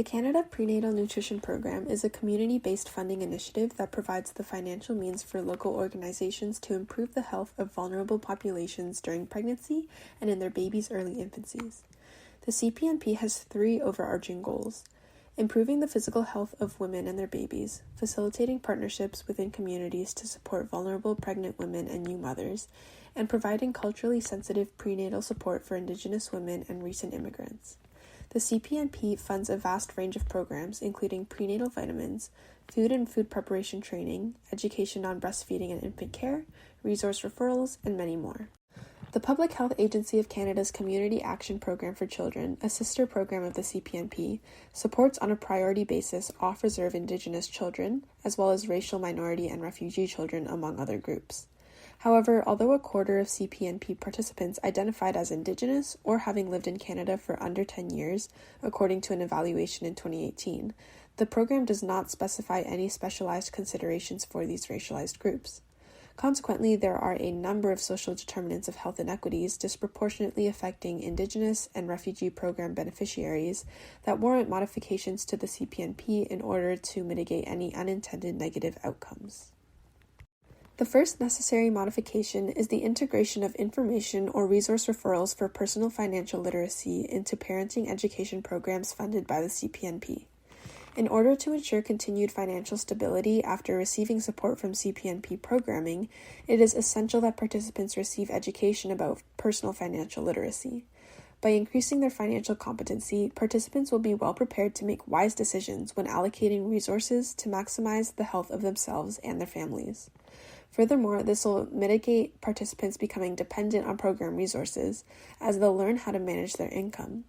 The Canada Prenatal Nutrition Program is a community-based funding initiative that provides the financial means for local organizations to improve the health of vulnerable populations during pregnancy and in their babies' early infancies. The CPNP has three overarching goals: improving the physical health of women and their babies, facilitating partnerships within communities to support vulnerable pregnant women and new mothers, and providing culturally sensitive prenatal support for Indigenous women and recent immigrants. The CPNP funds a vast range of programs, including prenatal vitamins, food and food preparation training, education on breastfeeding and infant care, resource referrals, and many more. The Public Health Agency of Canada's Community Action Program for Children, a sister program of the CPNP, supports on a priority basis off-reserve Indigenous children, as well as racial minority and refugee children, among other groups. However, although a quarter of CPNP participants identified as Indigenous or having lived in Canada for under 10 years, according to an evaluation in 2018, the program does not specify any specialized considerations for these racialized groups. Consequently, there are a number of social determinants of health inequities disproportionately affecting Indigenous and refugee program beneficiaries that warrant modifications to the CPNP in order to mitigate any unintended negative outcomes. The first necessary modification is the integration of information or resource referrals for personal financial literacy into parenting education programs funded by the CPNP. In order to ensure continued financial stability after receiving support from CPNP programming, it is essential that participants receive education about personal financial literacy. By increasing their financial competency, participants will be well prepared to make wise decisions when allocating resources to maximize the health of themselves and their families. Furthermore, this will mitigate participants becoming dependent on program resources, as they'll learn how to manage their income.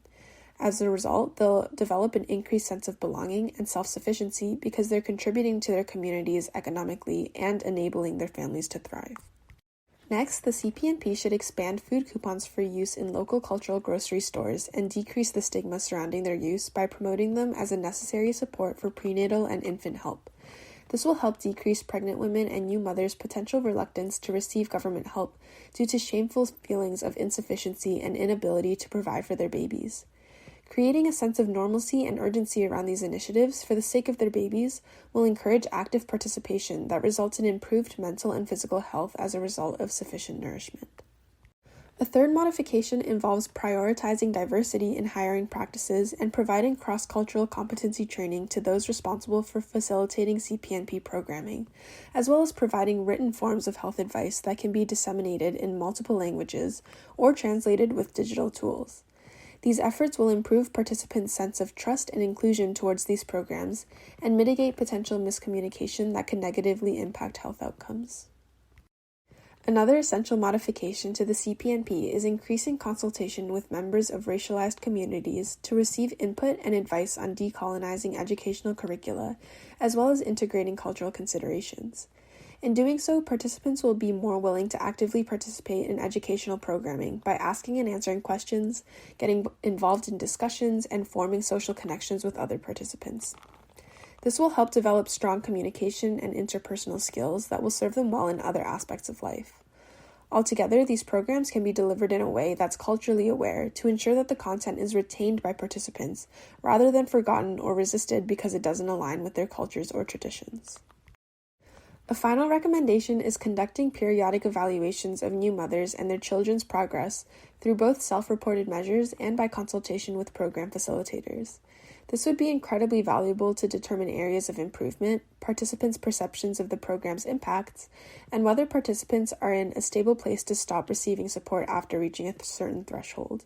As a result, they'll develop an increased sense of belonging and self-sufficiency because they're contributing to their communities economically and enabling their families to thrive. Next, the CPNP should expand food coupons for use in local cultural grocery stores and decrease the stigma surrounding their use by promoting them as a necessary support for prenatal and infant help. This will help decrease pregnant women and new mothers' potential reluctance to receive government help due to shameful feelings of insufficiency and inability to provide for their babies. Creating a sense of normalcy and urgency around these initiatives for the sake of their babies will encourage active participation that results in improved mental and physical health as a result of sufficient nourishment. A third modification involves prioritizing diversity in hiring practices and providing cross-cultural competency training to those responsible for facilitating CPNP programming, as well as providing written forms of health advice that can be disseminated in multiple languages or translated with digital tools. These efforts will improve participants' sense of trust and inclusion towards these programs and mitigate potential miscommunication that can negatively impact health outcomes. Another essential modification to the CPNP is increasing consultation with members of racialized communities to receive input and advice on decolonizing educational curricula, as well as integrating cultural considerations. In doing so, participants will be more willing to actively participate in educational programming by asking and answering questions, getting involved in discussions, and forming social connections with other participants. This will help develop strong communication and interpersonal skills that will serve them well in other aspects of life. Altogether, these programs can be delivered in a way that's culturally aware to ensure that the content is retained by participants rather than forgotten or resisted because it doesn't align with their cultures or traditions. A final recommendation is conducting periodic evaluations of new mothers and their children's progress through both self-reported measures and by consultation with program facilitators. This would be incredibly valuable to determine areas of improvement, participants' perceptions of the program's impacts, and whether participants are in a stable place to stop receiving support after reaching a certain threshold.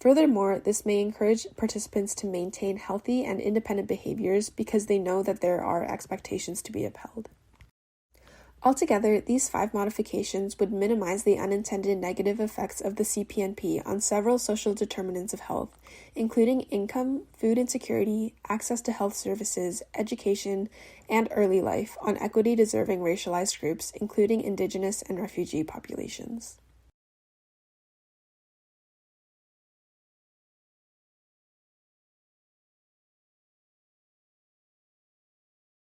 Furthermore, this may encourage participants to maintain healthy and independent behaviors because they know that there are expectations to be upheld. Altogether, these 5 modifications would minimize the unintended negative effects of the CPNP on several social determinants of health, including income, food insecurity, access to health services, education, and early life on equity-deserving racialized groups, including Indigenous and refugee populations.